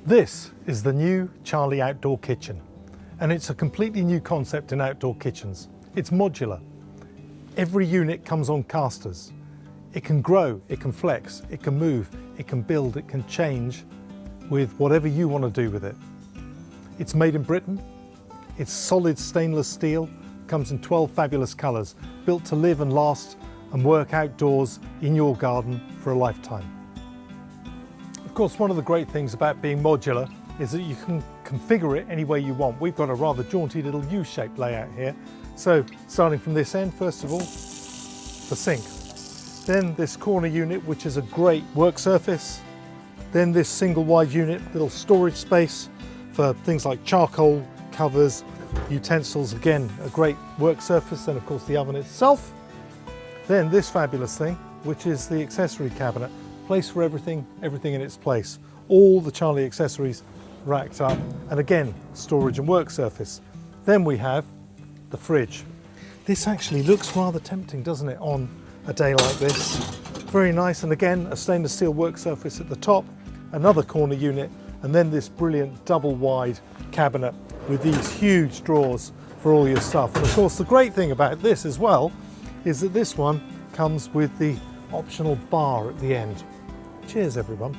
This is the new Charlie Outdoor Kitchen, and it's a completely new concept in outdoor kitchens. It's modular. Every unit comes on casters. It can grow, it can flex, it can move, it can build, it can change with whatever you want to do with it. It's made in Britain. It's solid stainless steel, comes in 12 fabulous colours, built to live and last and work outdoors in your garden for a lifetime. Of course, one of the great things about being modular is that you can configure it any way you want. We've got a rather jaunty little U-shaped layout here. So starting from this end, first of all, the sink. Then this corner unit, which is a great work surface. Then this single wide unit, little storage space for things like charcoal, covers, utensils, again, a great work surface. Then of course the oven itself. Then this fabulous thing, which is the accessory cabinet. Place for everything in its place. All the Charlie accessories racked up, and again, storage and work surface. Then we have the fridge. This actually looks rather tempting, doesn't it, on a day like this? Very nice, and again, a stainless steel work surface at the top, another corner unit, and then this brilliant double wide cabinet with these huge drawers for all your stuff. And of course, the great thing about this as well is that this one comes with the optional bar at the end. Cheers, everyone.